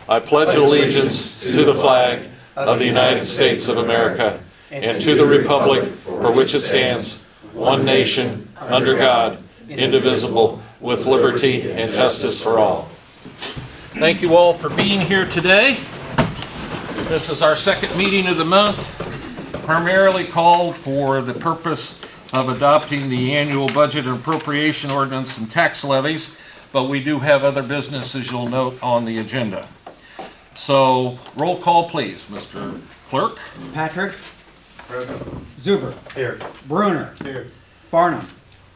I pledge allegiance to the flag of the United States of America and to the republic for which it stands, one nation, under God, indivisible, with liberty and justice for all. Thank you all for being here today. This is our second meeting of the month, primarily called for the purpose of adopting the annual budget and appropriation ordinance and tax levies, but we do have other business, as you'll note, on the agenda. So, roll call please, Mr. Clerk. Patrick. Present. Zuber. Here. Bruner. Here. Farnham.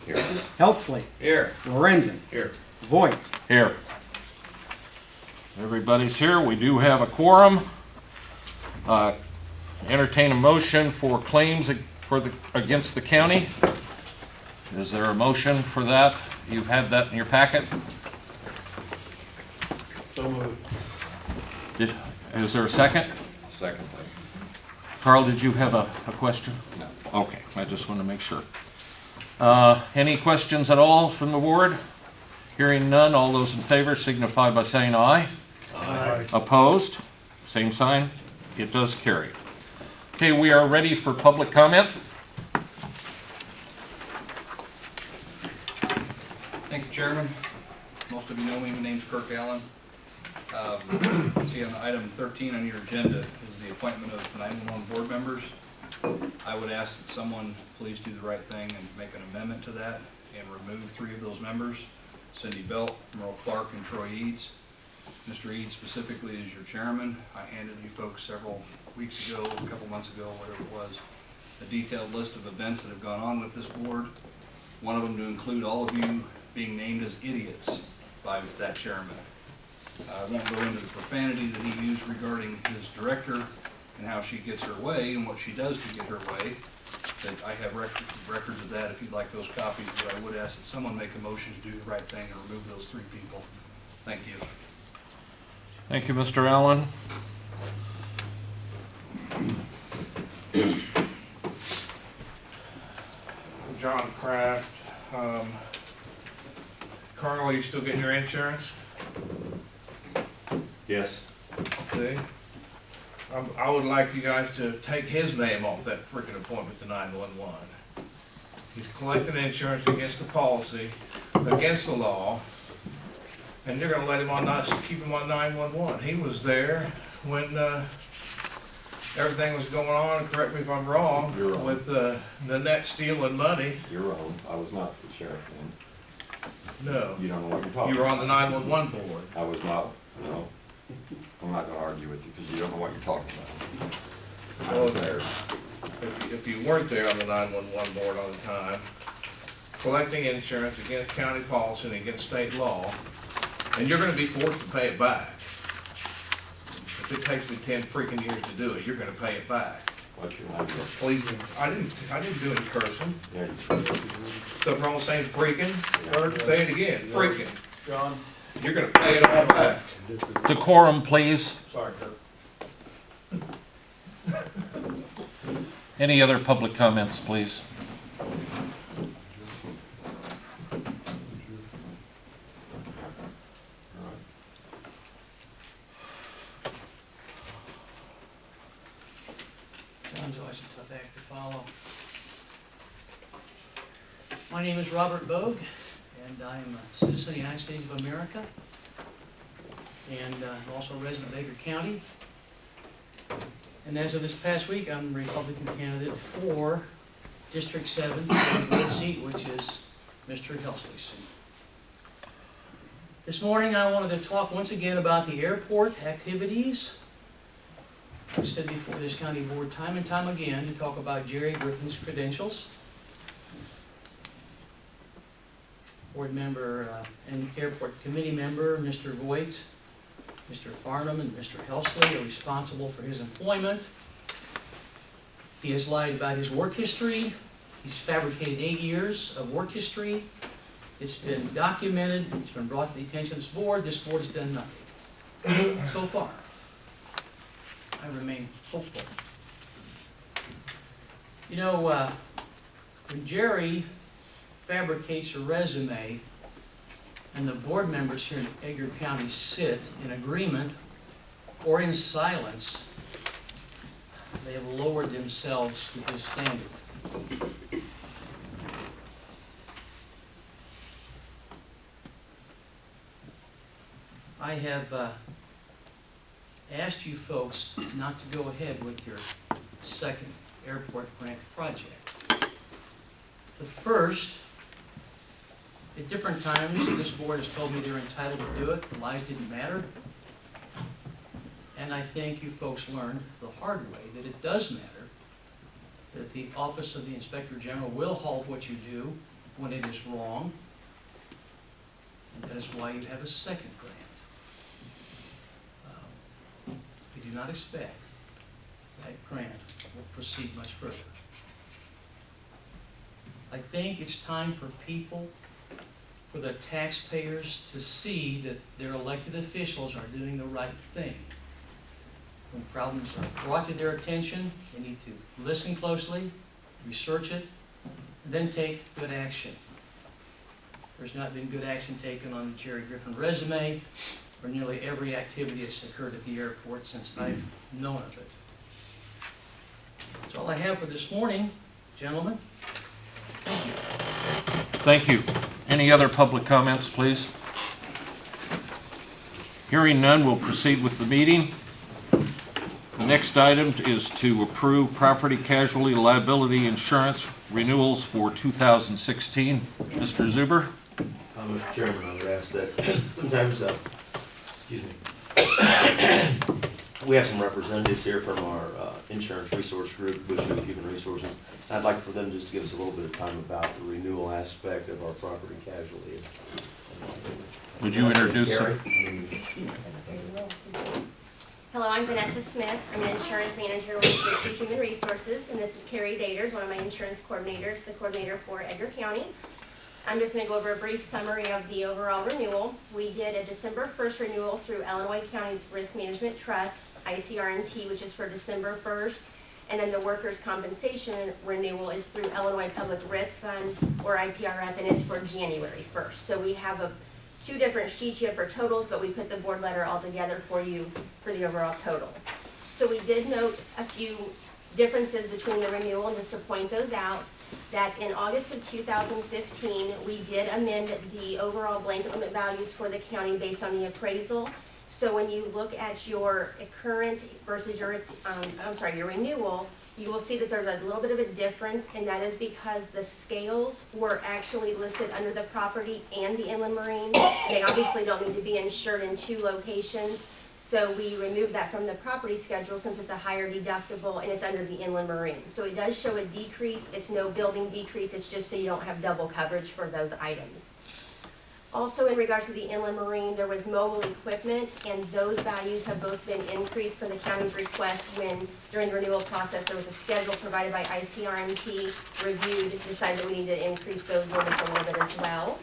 Here. Heltzley. Here. Lorenzen. Here. Voigt. Here. Everybody's here. We do have a quorum. Entertain a motion for claims against the county. Is there a motion for that? You've had that in your packet. So moved. Is there a second? Second. Carl, did you have a question? No. Okay, I just want to make sure. Any questions at all from the board? Hearing none, all those in favor signify by saying aye. Aye. Opposed? Same sign. It does carry. Okay, we are ready for public comment. Thank you, Chairman. Most of you know me. My name's Kirk Allen. See on item 13 on your agenda is the appointment of 911 board members. I would ask that someone please do the right thing and make an amendment to that and remove 3 of those members: Cindy Belt, Merle Clark, and Troy Eads. Mr. Eads specifically is your chairman. I handed you folks several weeks ago, a couple months ago, whatever it was, a detailed list of events that have gone on with this board. One of them to include all of you being named as idiots by that chairman. I won't go into the profanity that he used regarding his director and how she gets her way and what she does to get her way. That I have records of that if you'd like those copies, but I would ask that someone make a motion to do the right thing and remove those 3 people. Thank you. Thank you, Mr. Allen. John Kraft. Carl, are you still getting your insurance? Yes. See? I would like you guys to take his name off that freaking appointment to 911. He's collecting insurance against the policy, against the law, and you're gonna let him on, not keep him on 911. He was there when everything was going on, correct me if I'm wrong, You're wrong. with Nanette stealing money. You're wrong. I was not the sheriff then. No, You don't know what you're talking you were on about. the 911 board. I was not, no. I'm not gonna argue with you because you don't know what you're talking about. I was there. If you weren't there on the 911 board all the time, collecting insurance against county policy and against state law, and you're gonna be forced to pay it back. If it takes me 10 freaking years to do it, you're gonna pay it back. What's your name? Please, I didn't do any cursing. Yeah, Stuff wrong saying freaking, or say it again, freaking. John. You're gonna pay it all back. Decorum, please. Sorry, Kirk. Any other public comments, please? John's always a tough act to follow. My name is Robert Bogue, and I am a citizen of the United States of America, and I'm also a resident of Edgar County. And as of this past week, I'm a Republican candidate for District 7, the board seat, which is Mr. Helsley's seat. This morning, I wanted to talk once again about the airport activities. I've stood before this county board time and time again to talk about Jerry Griffin's credentials. Board member and airport committee member, Mr. Voigt, Mr. Farnham, and Mr. Helsley are responsible for his employment. He has lied about his work history. He's fabricated 8 years of work history. It's been documented. It's been brought to the attention of this board. This board has done nothing so far. I remain hopeful. You know, when Jerry fabricates a resume and the board members here in Edgar County sit in agreement or in silence, they have lowered themselves to his standard. I have asked you folks not to go ahead with your second airport grant project. The first, at different times, this board has told me they're entitled to do it, the lies didn't matter. And I think you folks learned the hard way that it does matter, that the Office of the Inspector General will halt what you do when it is wrong. And that is why you have a second grant. We do not expect that grant will proceed much further. I think it's time for people, for the taxpayers to see that their elected officials are doing the right thing. When problems are brought to their attention, they need to listen closely, research it, and then take good action. There's not been good action taken on the Jerry Griffin resume or nearly every activity that's occurred at the airport since I've known of it. That's all I have for this morning, gentlemen. Thank you. Thank you. Any other public comments, please? Hearing none, we'll proceed with the meeting. The next item is to approve property casualty liability insurance renewals for 2016. Mr. Zuber? Mr. Chairman, I would ask that sometimes, excuse me, we have some representatives here from our insurance resource group, Bush Human Resources. I'd like for them just to give us a little bit of time about the renewal aspect of our property casualty. Would you introduce her? Hello, I'm Vanessa Smith. I'm an insurance manager with Bush Human Resources, and this is Carrie Daters, one of my insurance coordinators, the coordinator for Edgar County. I'm just going to go over a brief summary of the overall renewal. We did a December 1st renewal through Illinois County's Risk Management Trust, ICRMT, which is for December 1st. And then the workers' compensation renewal is through Illinois Public Risk Fund, or IPRF, and it's for January 1st. So we have two different sheets here for totals, but we put the board letter all together for you for the overall total. So we did note a few differences between the renewal, and just to point those out, that in August of 2015, we did amend the overall blanket limit values for the county based on the appraisal. So when you look at your current versus your, your renewal, you will see that there's a little bit of a difference, and that is because the scales were actually listed under the property and the inland marine. They obviously don't need to be insured in two locations, so we removed that from the property schedule since it's a higher deductible and it's under the inland marine. So it does show a decrease. It's no building decrease. It's just so you don't have double coverage for those items. Also, in regards to the inland marine, there was mobile equipment, and those values have both been increased for the county's request when, during the renewal process, there was a schedule provided by ICRMT, reviewed, decided that we need to increase those limits a little bit as well.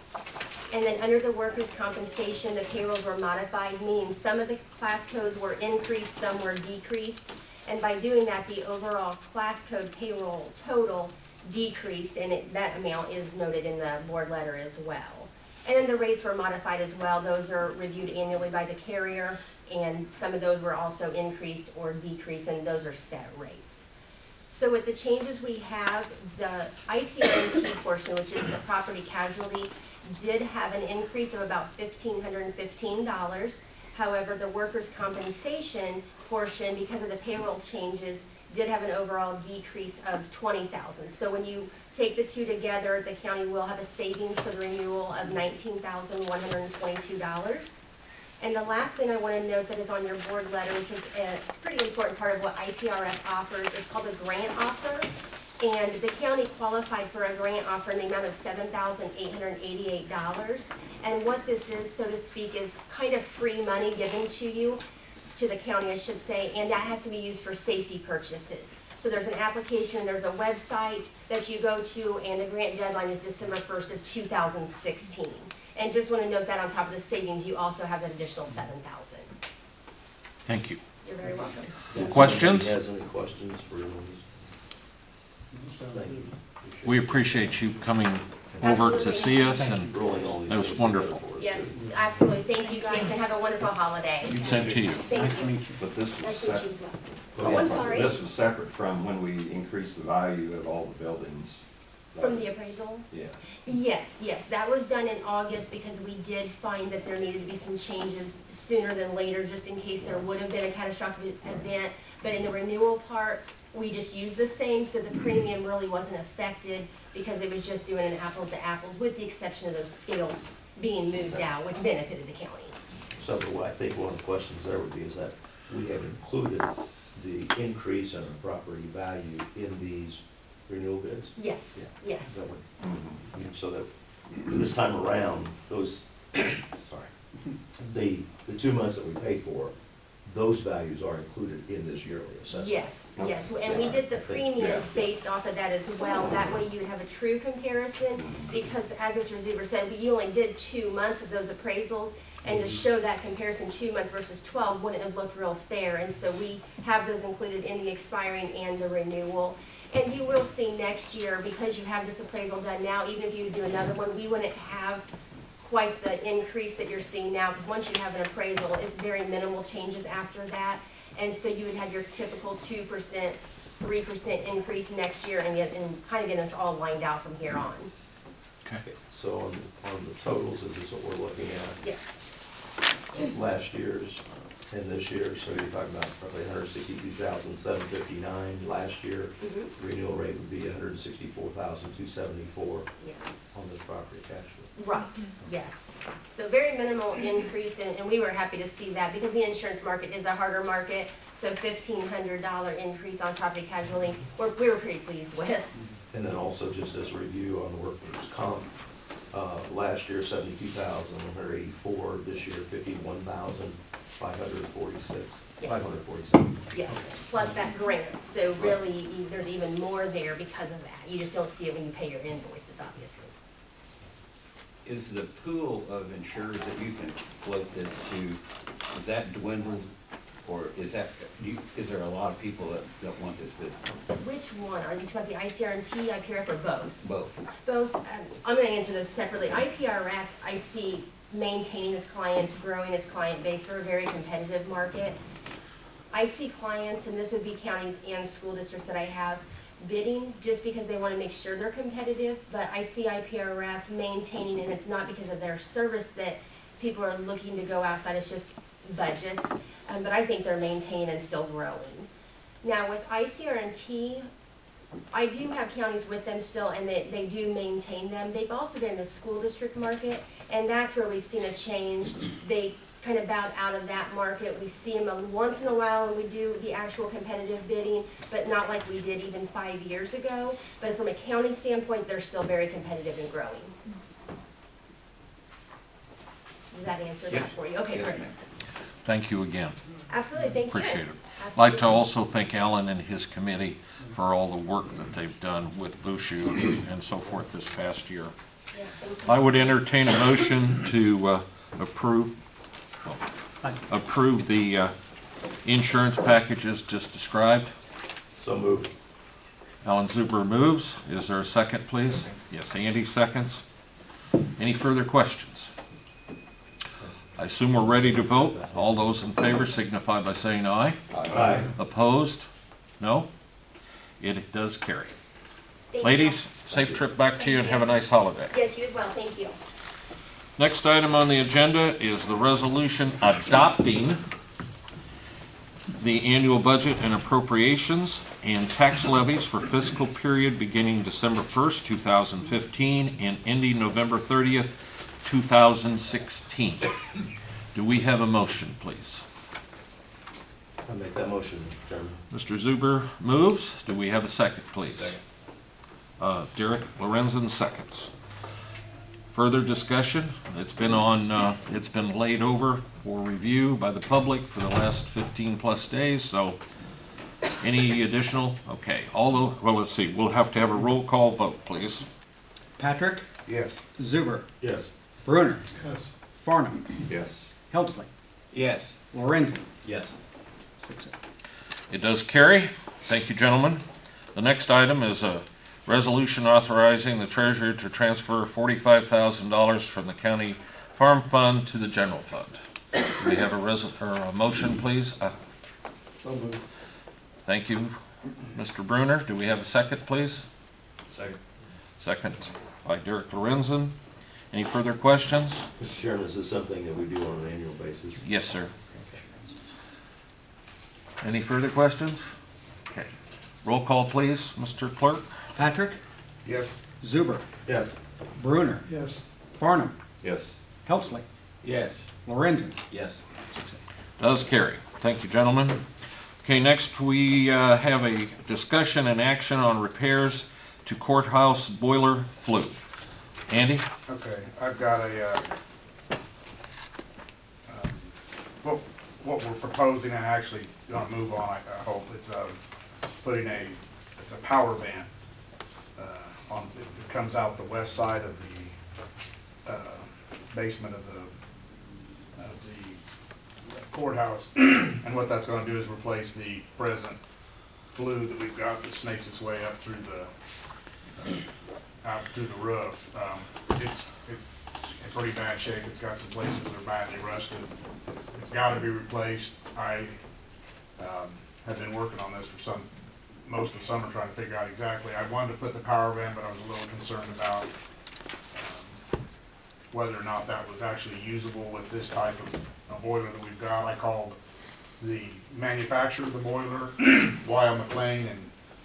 And then under the workers' compensation, the payrolls were modified, meaning some of the class codes were increased, some were decreased. And by doing that, the overall class code payroll total decreased, and that amount is noted in the board letter as well. And then the rates were modified as well. Those are reviewed annually by the carrier, and some of those were also increased or decreased, and those are set rates. So with the changes we have, the ICRMT portion, which is the property casualty, did have an increase of about $1,515. However, the workers' compensation portion, because of the payroll changes, did have an overall decrease of $20,000. So when you take the two together, the county will have a savings for the renewal of $19,122. And the last thing I want to note that is on your board letter, which is a pretty important part of what IPRF offers, is called a grant offer. And the county qualified for a grant offer in the amount of $7,888. And what this is, so to speak, is kind of free money given to you, to the county, I should say, and that has to be used for safety purchases. So there's an application, there's a website that you go to, and the grant deadline is December 1st of 2016. And just want to note that on top of the savings, you also have an additional $7,000. Thank you. You're very welcome. Questions? If anybody has any questions for you? Thank you. We appreciate you coming over to see us, and Rolling all these that was things wonderful. together for us. us Yes, too. absolutely. Thank you guys and have a wonderful holiday. Same to you. Thank Nice to you. meet you. But this was Nice to meet you separate. as well. Oh, I'm sorry. This was separate from when we increased the value of all the buildings. From the appraisal? Yeah. Yes, that was done in August because we did find that there needed to be some changes sooner than later, just in case there would have been a catastrophic event. But in the renewal part, we just used the same, so the premium really wasn't affected because it was just doing an apples to apples, with the exception of those scales being moved out, which benefited the county. So I think one of the questions there would be is that we have included the increase in our property value in these renewal bids. Yes, yes. That would- So that this time around, those, sorry, the 2 months that we paid for, those values are included in this yearly assessment. Yes, and we did the premium Yeah. based off of that as well. That way you would have a true comparison, because as Mr. Zuber said, you only did 2 months of those appraisals, and to show that comparison 2 months versus 12 wouldn't have looked real fair. And so we have those included in the expiring and the renewal. And you will see next year, because you have this appraisal done now, even if you do another one, we wouldn't have quite the increase that you're seeing now, because once you have an appraisal, it's very minimal changes after that. And so you would have your typical 2%, 3% increase next year, and kind of getting us all lined out from here on. So on the totals, is this what we're looking at? Yes, Last year's and this year, so you're talking about probably 162,759 last year. mhm, Renewal rate would be 164,274 yes. on this property cash flow. Right, yes. So very minimal increase, and we were happy to see that, because the insurance market is a harder market, so $1,500 increase on property casualty, we were pretty pleased with. And then also just as a review on the workers' comp, last year 72,184, this year 51,546, Yes. 547. Yes, plus that grant, so really, there's even more there because of that. You just don't see it when you pay your invoices, obviously. Is the pool of insurers that you can float this to, is that dwindled? Or is there a lot of people that want this bid? Which one? Are you talking about the ICRT, IPRF, or both? Both. Both, I'm gonna answer those separately. IPRF, I see maintaining its clients, growing its client base. They're a very competitive market. I see clients, and this would be counties and school districts that I have, bidding just because they wanna make sure they're competitive, but I see IPRF maintaining, and it's not because of their service that people are looking to go outside, it's just budgets, but I think they're maintaining and still growing. Now with ICRT, I do have counties with them still, and they do maintain them. They've also been in the school district market, and that's where we've seen a change. They kind of bowed out of that market. We see them once in a while when we do the actual competitive bidding, but not like we did even 5 years ago. But from a county standpoint, they're still very competitive and growing. Does that answer that for you? Okay, Yes, great. ma'am. Thank you again. Absolutely, thank you. Appreciate it. I'd Absolutely. like to also thank Alan and his committee for all the work that they've done with Bushu and so forth this past year. Yes, thank you. I would entertain a motion to approve the insurance packages just described. So moved. Alan Zuber moves. Is there a second, please? Yes, Andy seconds. Any further questions? I assume we're ready to vote. All those in favor signify by saying aye. Aye. Opposed? No? It does carry. Thank you. Ladies, safe trip back to you and have a nice holiday. Yes, you as well, thank you. Next item on the agenda is the resolution adopting the annual budget and appropriations and tax levies for fiscal period beginning December 1st, 2015 and ending November 30th, 2016. Do we have a motion, please? I make that motion, Mr. Chairman. Mr. Zuber moves. Do we have a second, please? Derek Lorenzen seconds. Further discussion? It's been laid over for review by the public for the last 15+ days, so any additional? Okay, well, let's see. We'll have to have a roll call vote, please. Patrick, Yes. Zuber, Yes. Brunner, Yes. Farnum, Yes. Helsley, Yes. Lorenzen. Yes. 6-0. It does carry. Thank you, gentlemen. The next item is a resolution authorizing the treasurer to transfer $45,000 from the county farm fund to the general fund. Do we have a motion, please? Thank you, Mr. Bruner. Do we have a second, please? Second. Second by Derek Lorenzen. Any further questions? Mr. Chairman, is this something that we do on an annual basis? Yes, sir. Any further questions? Okay. Roll call, please, Mr. Clerk. Patrick? Yes. Zuber? Yes. Bruner? Yes. Farnum? Yes. Helsley? Yes. Lorenzen? Yes. Does carry. Thank you, gentlemen. Okay, next we have a discussion and action on repairs to courthouse boiler flue. Andy? Okay, I've got what we're proposing and actually gonna move on, I hope, is putting it's a power vent it comes out the west side of the basement of the courthouse. And what that's gonna do is replace the present flue that we've got that snakes its way up through out through the roof. It's in pretty bad shape. It's got some places that are badly rusted. It's got to be replaced. I have been working on this for most of the summer trying to figure out exactly. I wanted to put the power vent, but I was a little concerned about whether or not that was actually usable with this type of boiler that we've got. I called the manufacturer of the boiler, Weil McLean in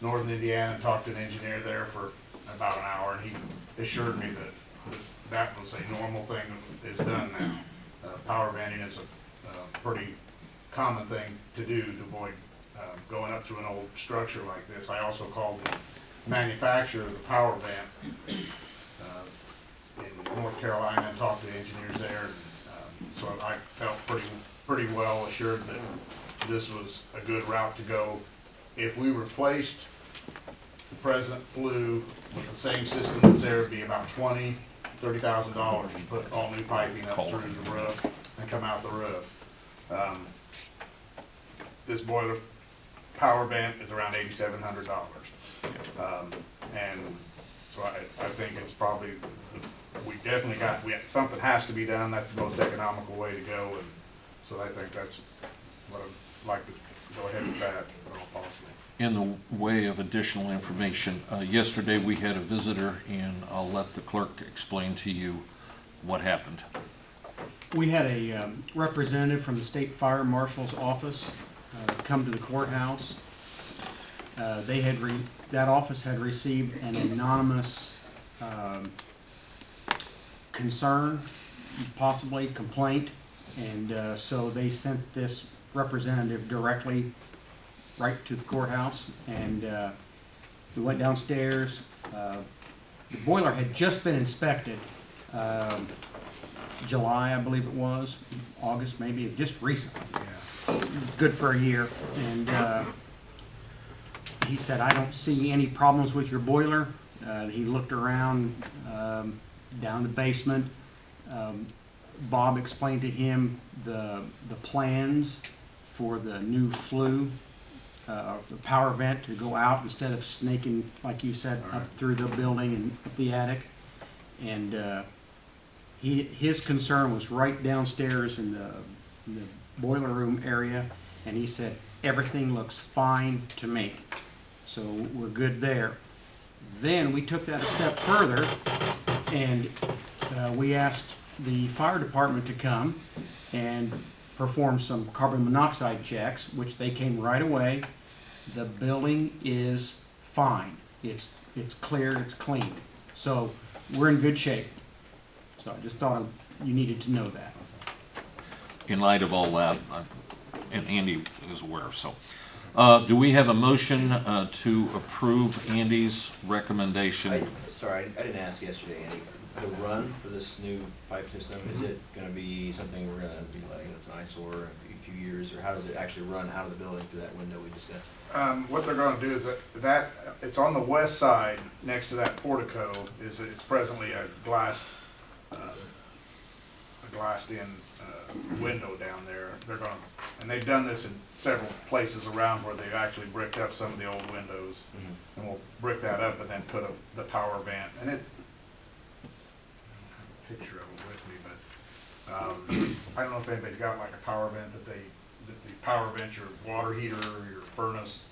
northern Indiana, and talked to an engineer there for about an hour, and he assured me that that was a normal thing that is done now. Power venting is a pretty common thing to do to avoid going up to an old structure like this. I also called the manufacturer of the power vent in North Carolina and talked to the engineers there. So I felt pretty well assured that this was a good route to go. If we replaced the present flue with the same system that's there, it'd be about $30,000 to put all new piping up through the roof and come out the roof. This boiler power vent is around $8,700. And so I think it's probably, something has to be done. That's the most economical way to go. And so I think that's what I'd like to go ahead with that, if at all possible. In the way of additional information, yesterday we had a visitor, and I'll let the clerk explain to you what happened. We had a representative from the State Fire Marshal's office come to the courthouse. That office had received an anonymous concern, possibly complaint, and so they sent this representative directly right to the courthouse, and we went downstairs. The boiler had just been inspected, July, I believe it was, August maybe, just recently. Good for a year, and he said, I don't see any problems with your boiler. He looked around down the basement. Bob explained to him the plans for the new flue, the power vent to go out instead of snaking, like you said, up through the building and up the attic. And his concern was right downstairs in the boiler room area, and he said, everything looks fine to me. So we're good there. Then we took that a step further, and we asked the fire department to come and perform some carbon monoxide checks, which they came right away. The building is fine. It's cleared, it's clean. So we're in good shape. So I just thought you needed to know that. In light of all that, and Andy is aware, so. Do we have a motion to approve Andy's recommendation? Sorry, I didn't ask yesterday, Andy. The run for this new pipe system, is it gonna be something we're gonna be like, it's an eyesore in a few years, or how does it actually run out of the building through that window we just got? What they're gonna do is that it's on the west side, next to that portico, it's presently a glassed in window down there. They're gonna, and they've done this in several places around where they've actually bricked up some of the old windows. Mm-hmm. And we'll brick that up and then put the power vent, and picture of it with me, but I don't know if anybody's got like a power vent that the power vent your water heater or your furnace.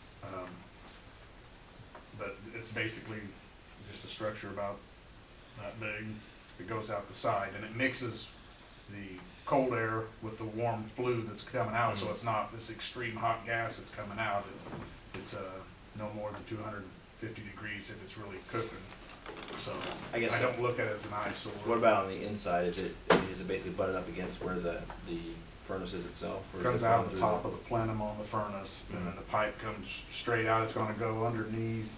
But it's basically just a structure about that big. It goes out the side and it mixes the cold air with the warm flue that's coming out, so it's not this extreme hot gas that's coming out. It's no more than 250 degrees if it's really cooking. So I guess- I don't look at it as an eyesore. What about on the inside? Is it basically butted up against where the furnace is itself? Or is Comes it out going of the through top of the plenum on the furnace, and then the pipe comes straight out. It's gonna go underneath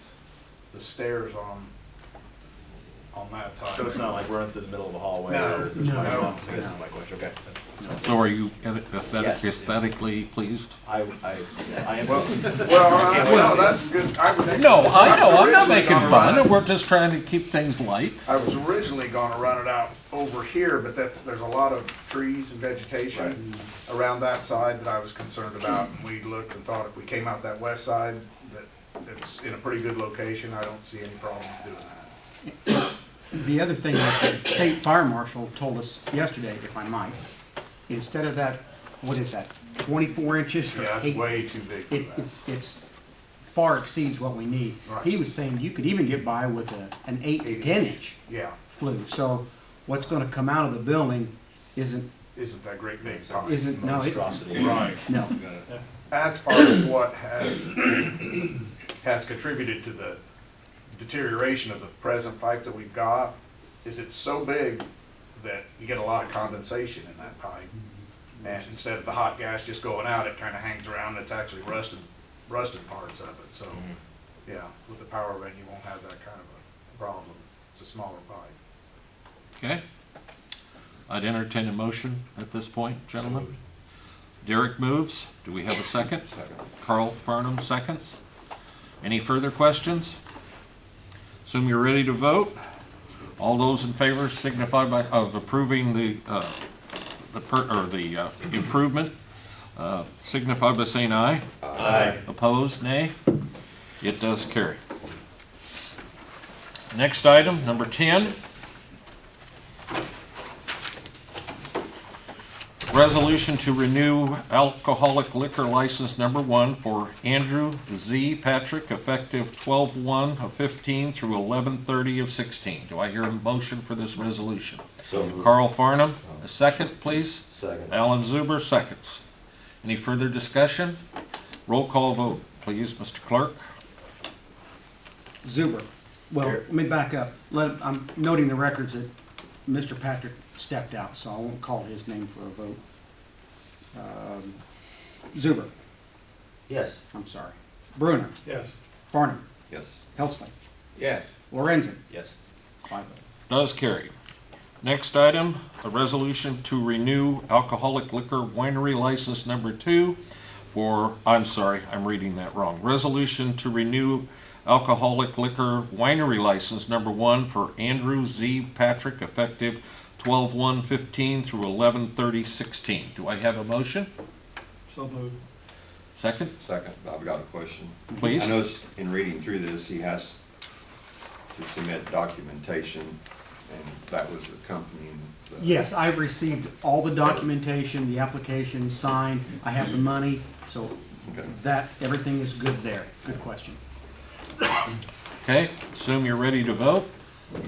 the stairs on that side. So it's not like running through the middle of a hallway? No. Or there's No. I No. guess is my question, okay. So are you Yes. aesthetically pleased? I am. Well, that's good. No, I know, I'm not originally making gonna run fun, it- we're just trying to keep things light. I was originally gonna run it out over here, but there's a lot of trees and vegetation around that side that I was concerned about. We looked and thought if we came out that west side, that it's in a pretty good location. I don't see any problems doing that. The other thing that the state fire marshal told us yesterday, if I might, instead of that, what is that, 24 inches? or Yeah, eight- it's way too big for that. It's far exceeds what we need. Right. He was saying you could even get by with an 8 to 10 inch Yeah, flue. So what's gonna come out of the building isn't, isn't that great big pipe. no, Monstrosity. Right. no. That's part of what has contributed to the deterioration of the present pipe that we've got, is it's so big that you get a lot of condensation in that pipe. And instead of the hot gas just going out, it kinda hangs around, and it's actually rusted parts of it, so, yeah, with the power vent, you won't have that kind of a problem. It's a smaller pipe. Okay. I'd entertain a motion at this point, gentlemen. Derek moves. Do we have a second? Second. Carl Farnham seconds. Any further questions? Assume you're ready to vote. All those in favor signify of approving the improvement, signify by saying aye. Aye. Opposed, nay. It does carry. Next item, number 10. Resolution to renew alcoholic liquor license number 1 for Andrew Z. Patrick, effective 12/1/15 through 11/30/16. Do I hear a motion for this resolution? So moved. Carl Farnham, a second, please. Second. Alan Zuber, seconds. Any further discussion? Roll call vote, please, Mr. Clerk. Zuber. Well, let me back up. I'm noting the records that Mr. Patrick stepped out, so I won't call his name for a vote. Zuber, Yes. I'm sorry. Bruner, Yes. Farnham, Yes. Helsley, Yes. Lorenzen, Yes. 5 votes. Does carry. Next item, a resolution to renew alcoholic liquor winery license number 2 for, I'm sorry, I'm reading that wrong. Resolution to renew alcoholic liquor winery license number 1 for Andrew Z. Patrick, effective 12/1/15 through 11/30/16. Do I have a motion? So moved. Second, Second, I've got a question. please. I noticed in reading through this, he has to submit documentation, and that was accompanying the... Yes, I've received all the documentation, the application signed, I have the money, so Okay. that, everything is good there. Good question. Okay, assume you're ready to vote.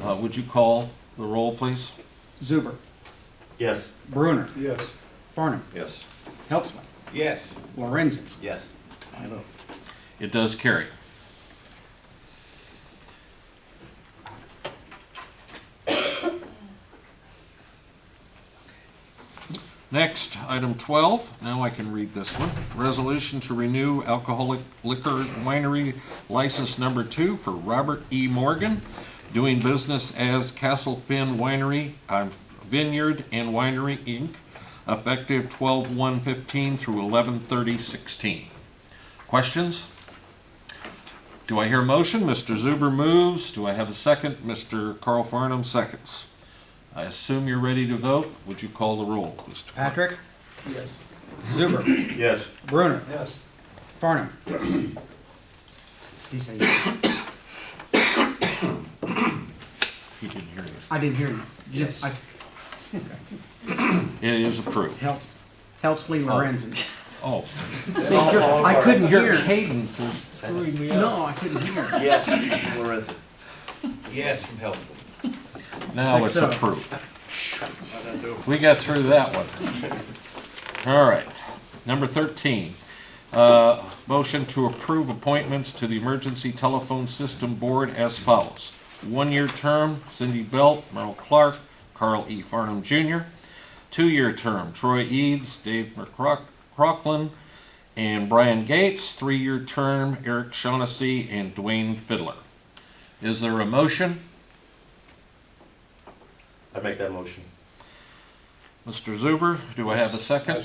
Would you call the roll, please? Zuber, Yes. Bruner, Yes. Farnham, Yes. Helsley, Yes. Lorenzen, Yes. 5 votes. It does carry. Next, item 12, now I can read this one. Resolution to renew alcoholic liquor winery license number 2 for Robert E. Morgan, doing business as Castle Finn Winery, Vineyard and Winery, Inc., effective 12/1/15 through 11/30/16. Questions? Do I hear a motion? Mr. Zuber moves. Do I have a second? Mr. Carl Farnham seconds. I assume you're ready to vote. Would you call the roll, Mr. Clerk? Patrick, Yes. Zuber, Yes. Bruner, Yes. Farnham. He said yes. He didn't hear you. I didn't hear you. Yes. It is approved. Helsley Lorenzen. Oh, See, I couldn't your hear. cadence is screwing me up. No, I couldn't hear. Yes, Lorenzen. Yes, from Helmsley. Now it's 6-0. approved. That's over. We got through that one. All right. Number 13. Motion to approve appointments to the Emergency Telephone System Board as follows. 1-year term, Cindy Belt, Merle Clark, Carl E. Farnham Jr. 2-year term, Troy Eads, Dave McCrocklin, and Brian Gates. 3-year term, Eric Shaughnessy and Dwayne Fiddler. Is there a motion? I make that motion. Mr. Zuber, do I have a second?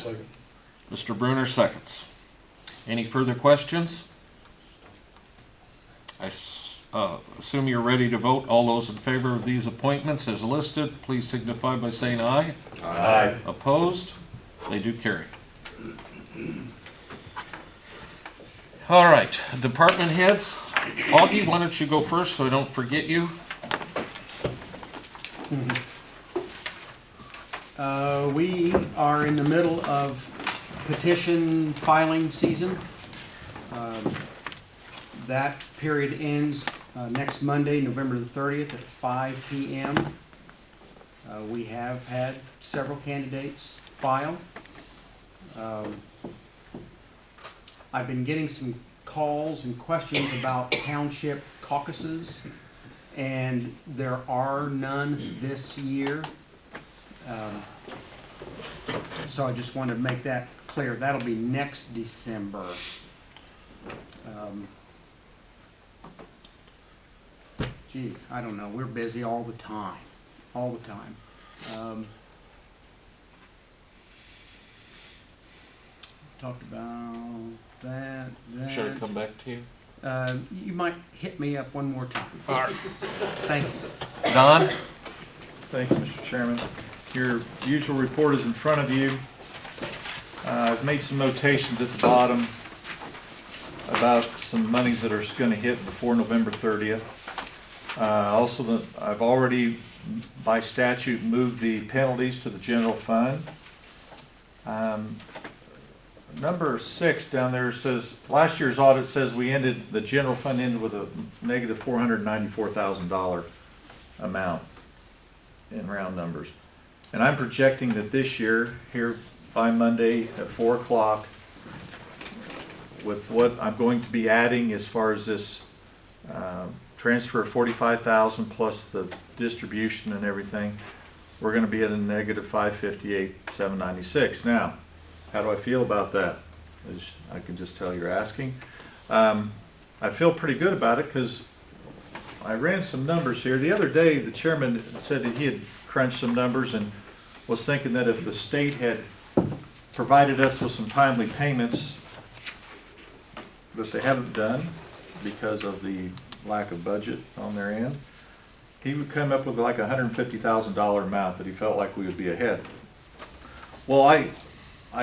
Mr. Bruner seconds. Any further questions? I assume you're ready to vote. All those in favor of these appointments as listed, please signify by saying aye. Aye. Opposed? They do carry. All right, department heads. Augie, why don't you go first so I don't forget you? We are in the middle of petition filing season. That period ends next Monday, November the 30th at 5 p.m. We have had several candidates file. I've been getting some calls and questions about township caucuses, and there are none this year. So I just wanted to make that clear. That'll be next December. I don't know. We're busy all the time. All the time. Talked about that. Should I come back to you? You might hit me up one more time. All right. Thank you. Don? Thank you, Mr. Chairman. Your usual report is in front of you. I've made some notations at the bottom about some monies that are going to hit before November 30th. Also, I've already, by statute, moved the penalties to the general fund. Number 6 down there says, last year's audit says the general fund ended with a negative $494,000 amount in round numbers. And I'm projecting that this year, here by Monday at 4 o'clock, with what I'm going to be adding as far as this transfer of $45,000 plus the distribution and everything, we're going to be at a negative $558,796. Now, how do I feel about that? As I can just tell you're asking. I feel pretty good about it because I ran some numbers here. The other day, the chairman said that he had crunched some numbers and was thinking that if the state had provided us with some timely payments, which they haven't done because of the lack of budget on their end, he would come up with like a $150,000 amount that he felt like we would be ahead. Well, I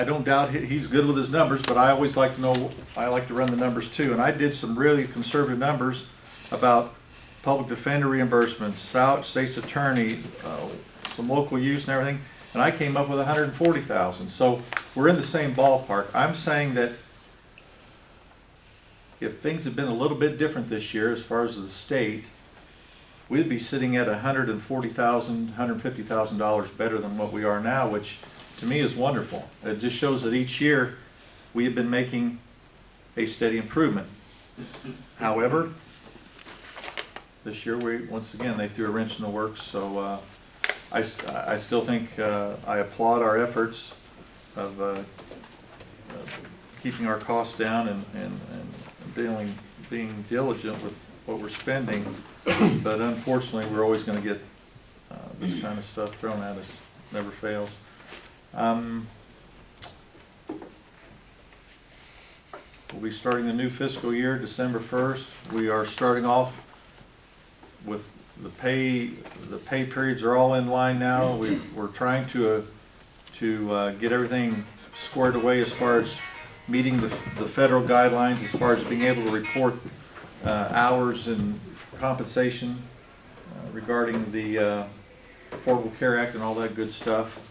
don't doubt he's good with his numbers, but I always like to know, I like to run the numbers too. And I did some really conservative numbers about public defender reimbursements, state's attorney, some local use and everything, and I came up with $140,000. So we're in the same ballpark. I'm saying that if things had been a little bit different this year as far as the state, we'd be sitting at $140,000, $150,000 better than what we are now, which to me is wonderful. It just shows that each year we have been making a steady improvement. However, this year once again they threw a wrench in the works, so I still think I applaud our efforts of keeping our costs down and being diligent with what we're spending, but unfortunately we're always going to get this kind of stuff thrown at us. Never fails. We'll be starting the new fiscal year December 1st. We are starting off with the pay periods are all in line now. We're trying to get everything squared away as far as meeting the federal guidelines, as far as being able to report hours and compensation regarding the Affordable Care Act and all that good stuff.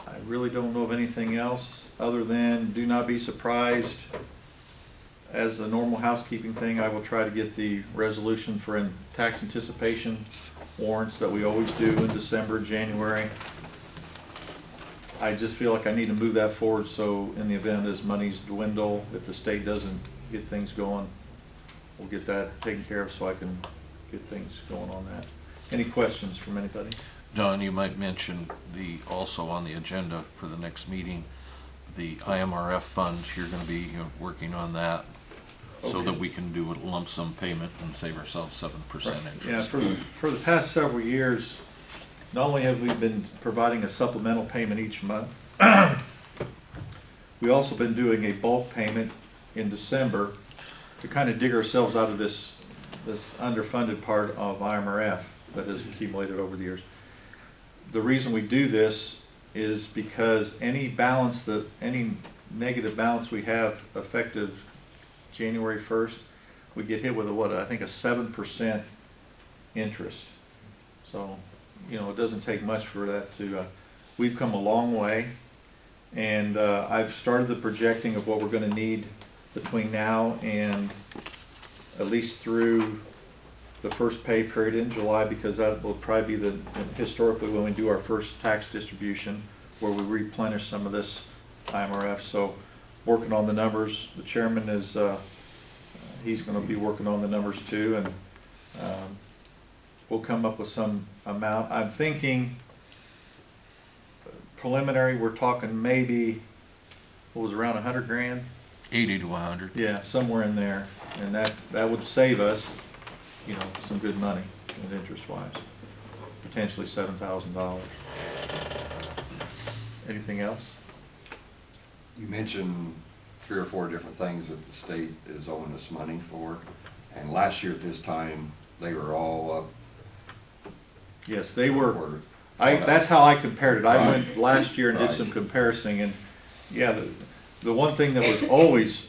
I really don't know of anything else, other than do not be surprised. As a normal housekeeping thing, I will try to get the resolution for tax anticipation warrants that we always do in December, January. I just feel like I need to move that forward, so in the event as monies dwindle, if the state doesn't get things going, we'll get that taken care of so I can get things going on that. Any questions from anybody? Don, you might mention also on the agenda for the next meeting, the IMRF fund. You're gonna be working on that so that we can do a lump sum payment and save ourselves 7% interest. Yeah, for the past several years, not only have we been providing a supplemental payment each month, we also been doing a bulk payment in December to kind of dig ourselves out of this underfunded part of IMRF that has accumulated over the years. The reason we do this is because any negative balance we have effective January 1st, we get hit with I think a 7% interest. So, it doesn't take much for that to, we've come a long way, and I've started the projecting of what we're gonna need between now and at least through the first pay period in July, because that will probably be historically when we do our first tax distribution, where we replenish some of this IMRF. So working on the numbers, the chairman is, he's gonna be working on the numbers too, and we'll come up with some amount. I'm thinking preliminary, we're talking maybe, what was around 100 grand? 80 to 100. Yeah, somewhere in there, and that would save us, some good money, and interest-wise, potentially $7,000. Anything else? You mentioned 3 or 4 different things that the state is owing us money for, and last year at this time, they were all up. Yes, they were. That's how I compared it. I went last year and did some comparison, and yeah, the one thing that was always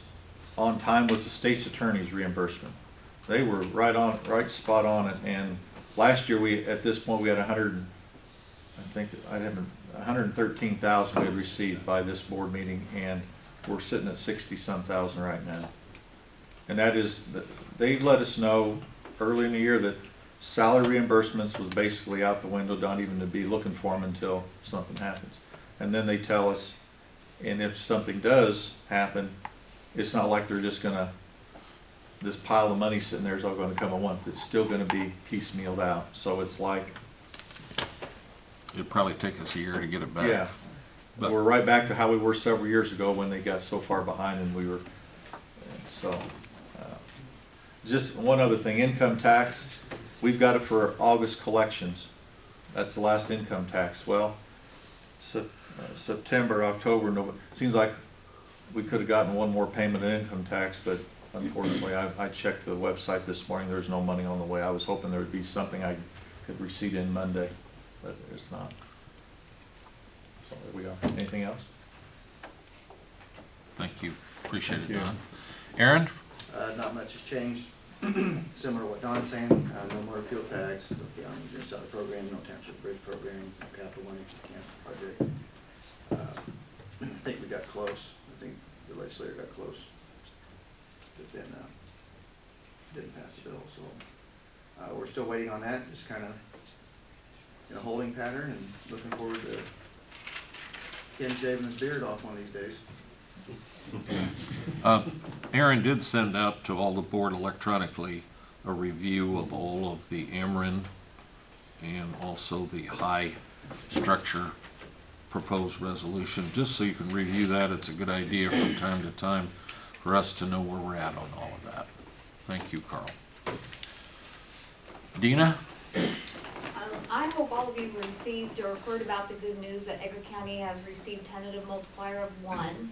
on time was the state's attorney's reimbursement. They were right spot on it, and last year at this point we had 113,000 we had received by this board meeting, and we're sitting at 60-some thousand right now. And that is, they let us know early in the year that salary reimbursements was basically out the window, not even to be looking for them until something happens. And then they tell us, and if something does happen, it's not like they're just gonna, this pile of money sitting there is all gonna come at once. It's still gonna be piecemealed out. So it's like, It'd probably take us a year to get it back. yeah, But we're right back to how we were several years ago when they got so far behind, and we were, so. Just one other thing, income tax, we've got it for August collections. That's the last income tax. Well, September, October, November, seems like we could have gotten one more payment of income tax, but unfortunately, I checked the website this morning, there's no money on the way. I was hoping there would be something I could receipt in Monday, but there's not. So there we go. Anything else? thank you. Appreciate Thank it, you. Don. Aaron? Not much has changed. Similar to what Don's saying, no more fuel tax, just out of the program, no township bridge program, no capital money for the cancel project. I think we got close. I think the legislature got close. But then, didn't pass the bill, so, we're still waiting on that, just kind of in a holding pattern, and looking forward to Ken shaving his beard off one of these days. Aaron did send out to all the board electronically a review of all of the Ameren and also the high structure proposed resolution, just so you can review that. It's a good idea from time to time for us to know where we're at on all of that. Thank you, Carl. Dina? I hope all of you received or heard about the good news that Edgar County has received tentative multiplier of 1.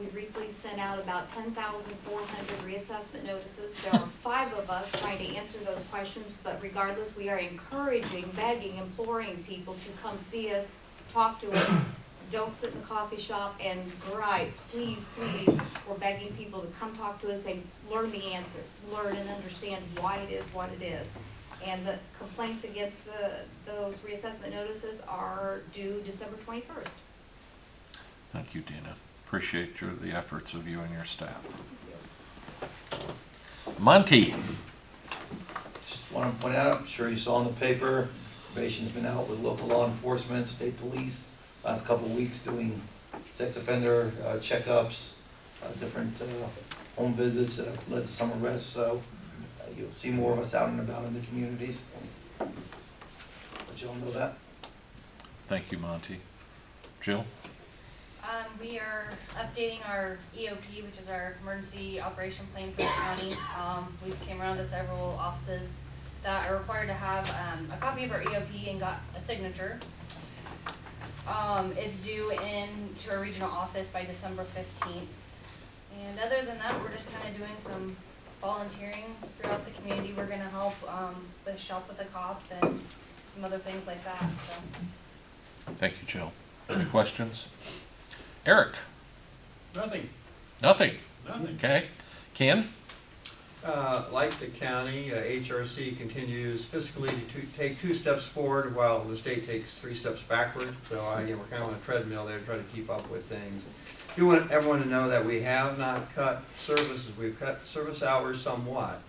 We recently sent out about 10,400 reassessment notices. There are 5 of us trying to answer those questions, but regardless, we are encouraging, begging, imploring people to come see us, talk to us. Don't sit in the coffee shop and gripe. Please, please, we're begging people to come talk to us and learn the answers, learn and understand why it is what it is. And the complaints against those reassessment notices are due December 21st. Thank you, Dina. Appreciate the efforts of you and your staff. Monty? Just want to point out, I'm sure you saw in the paper, probation's been out with local law enforcement, state police, last couple of weeks doing sex offender checkups, different home visits that have led to some arrests, so you'll see more of us out and about in the communities. Let y'all know that. Thank you, Monty. Jill? We are updating our EOP, which is our emergency operation plan for the county. We came around to several offices that are required to have a copy of our EOP and got a signature. It's due in to our regional office by December 15th. And other than that, we're just kind of doing some volunteering throughout the community. We're going to help with Shop with a Cop and some other things like that. So. Thank you, Jill. Any questions? Eric? Nothing. Nothing? Nothing. Okay. Ken? Like the county, HRC continues fiscally to take 2 steps forward while the state takes 3 steps backward. So again, we're kind of on a treadmill there to try to keep up with things. I do want everyone to know that we have not cut services. We've cut service hours somewhat,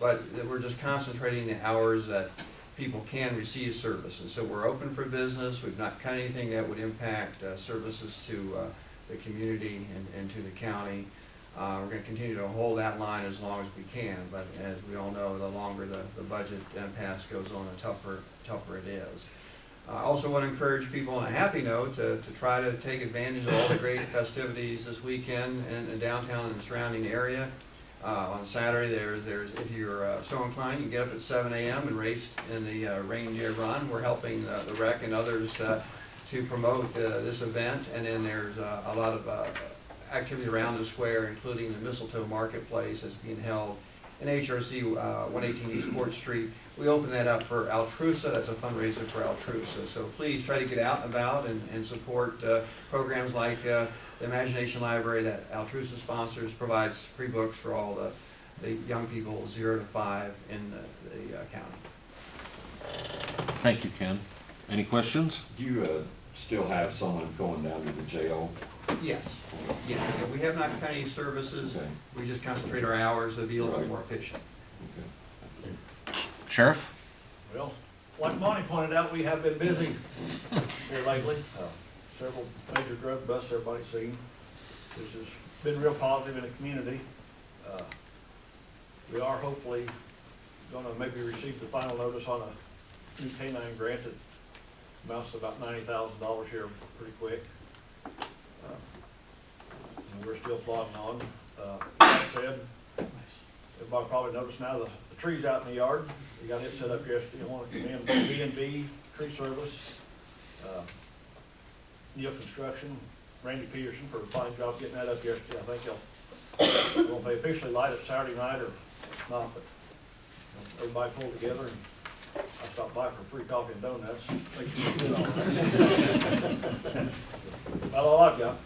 but that we're just concentrating the hours that people can receive services. So we're open for business. We've not cut anything that would impact services to the community and to the county. We're going to continue to hold that line as long as we can, but as we all know, the longer the budget impasse goes on, the tougher it is. I also want to encourage people on a happy note to try to take advantage of all the great festivities this weekend in downtown and the surrounding area. On Saturday, there's if you're so inclined, you can get up at 7 a.m. and race in the reindeer run. We're helping the rec and others to promote this event, and then there's a lot of activity around the square, including the Mistletoe Marketplace that's being held in HRC 118 East Court Street. We opened that up for Altrusa. That's a fundraiser for Altrusa. So please try to get out and about and support programs like the Imagination Library that Altrusa sponsors, provides free books for all the young people 0 to 5 in the county. Thank you, Ken. Any questions? Do you still have someone going down to the jail? Yes. Yes. We have not cut any services. Okay. We just concentrate our hours to be a little bit more efficient. Okay. Sheriff? Well, like Monty pointed out, we have been busy here lately. Several major drug busts everybody's seen, which has been real positive in the community. We are hopefully going to maybe receive the final notice on a new canine grant that amounts to about $90,000 here pretty quick. And we're still plodding on. Like I said, everybody probably noticed now the trees out in the yard. We got it set up yesterday. I want to commend B&B Tree Service, Neil Construction, Randy Peterson for a fine job getting that up yesterday. I think they'll, well, if they officially light it Saturday night or not, but everybody pulled together and I stopped by for free coffee and donuts. Make sure you did all right. That's all I've got.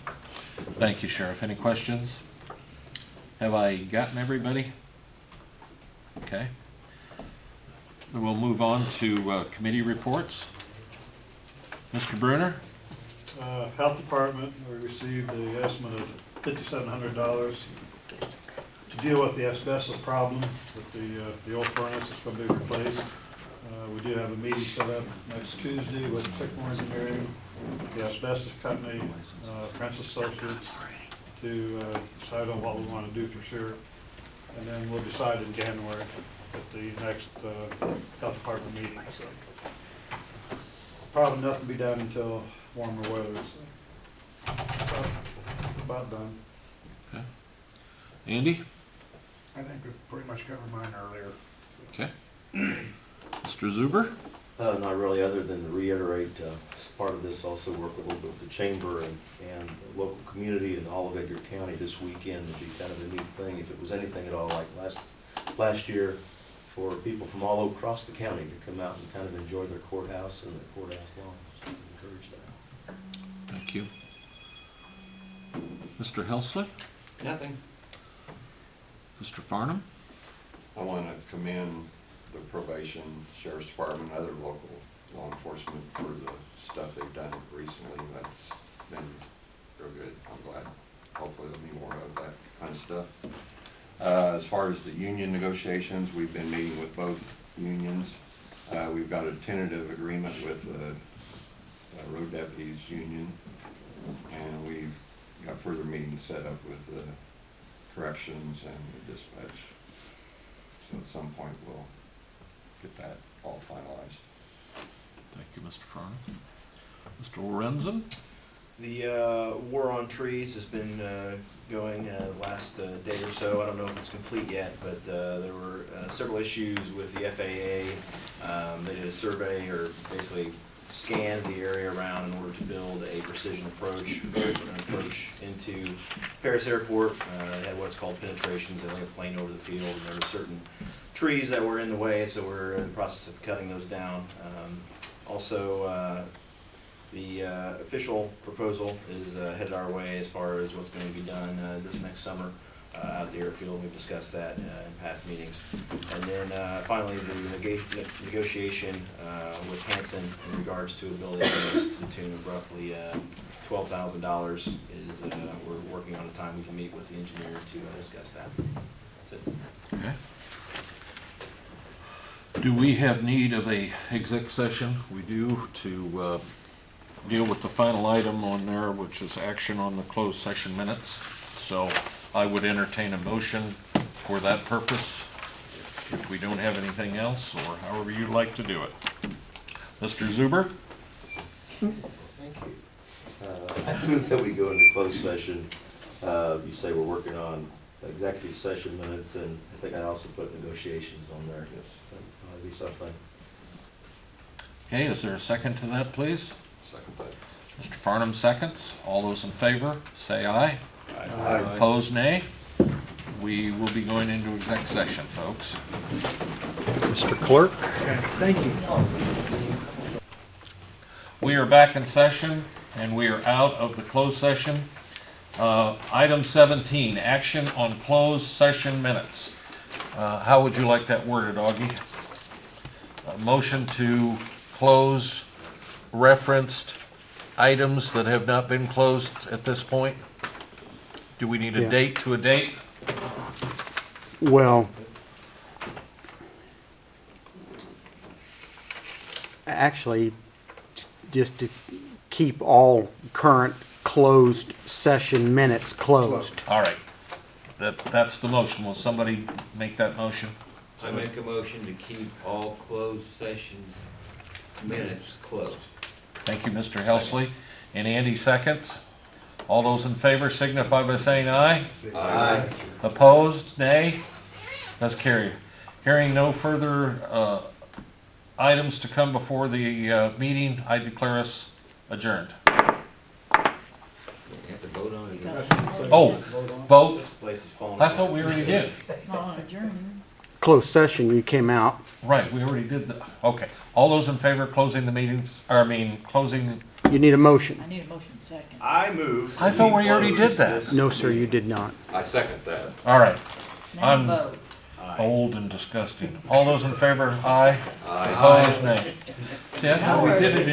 Thank you, Sheriff. Any questions? Have I gotten everybody? Okay. We'll move on to committee reports. Mr. Bruner? Health Department, we received the estimate of $5,700 to deal with the asbestos problem with the old furnace that's going to be replaced. We do have a meeting set up next Tuesday with Sycamore Engineering, the asbestos company, French Associates, to decide on what we want to do for sure. And then we'll decide in January at the next Health Department meeting. So probably nothing to be done until warmer weather. So about done. Okay. Andy? I think we pretty much covered mine earlier. Okay. Mr. Zuber? Not really, other than to reiterate, as part of this, also work a little bit with the chamber and the local community and all of Edgar County this weekend would be kind of a neat thing, if it was anything at all like last year, for people from all across the county to come out and kind of enjoy their courthouse and their courthouse lawn. So I encourage that. Thank you. Mr. Helsley? Nothing. Mr. Farnham? I want to commend the probation, sheriff's department, other local law enforcement for the stuff they've done recently. That's been real good. I'm glad. Hopefully there'll be more of that kind of stuff. As far as the union negotiations, we've been meeting with both unions. We've got a tentative agreement with the road deputies union, and we've got further meetings set up with the corrections and the dispatch. So at some point we'll get that all finalized. Thank you, Mr. Farnum. Mr. Lorenzen? The war on trees has been going the last day or so. I don't know if it's complete yet, but there were several issues with the FAA. They did a survey, or basically scanned the area around in order to build a precision approach into Paris Airport. They had what's called penetrations. They laid a plane over the field, and there were certain trees that were in the way, so we're in the process of cutting those down. Also, the official proposal is headed our way as far as what's going to be done this next summer out at the airfield. We've discussed that in past meetings. And then finally, the negotiation with Hanson in regards to a building to the tune of roughly $12,000 is we're working on a time we can meet with the engineer to discuss that. That's it. Okay. Do we have need of a exec session? We do, to deal with the final item on there, which is action on the closed session minutes. So I would entertain a motion for that purpose, if we don't have anything else, or however you'd like to do it. Mr. Zuber? Thank you. I move that we go into closed session. You say we're working on executive session minutes, and I think I also put negotiations on there. Yes, that might be something. Okay, is there a second to that, please? Second that. Mr. Farnum seconds. All those in favor, say aye. Aye. Opposed, nay. We will be going into exec session, folks. Mr. Clerk? Thank you. We are back in session, and we are out of the closed session. Item 17, action on closed session minutes. How would you like that worded, Augie? A motion to close referenced items that have not been closed at this point? Do we need a date to a date? Well, actually, just to keep all current closed session minutes closed. All right. That's the motion. Will somebody make that motion? I make a motion to keep all closed sessions minutes closed. Thank you, Mr. Helsley. And Andy seconds. All those in favor signify by saying aye. Aye. Opposed, nay? That's carried. Hearing no further items to come before the meeting, I declare us adjourned. You have to vote on it. Oh, vote? This place is falling I thought we already did. Closed session, you came out. Right, we already did that. Okay. All those in favor of closing the meetings, closing... You need a motion. I need a motion second. I move. I thought we already did that. No, sir, you did not. I second that. All right. Now I'm vote. old and disgusting. All those in favor, aye. Aye. Opposed, nay. See, I thought we did it in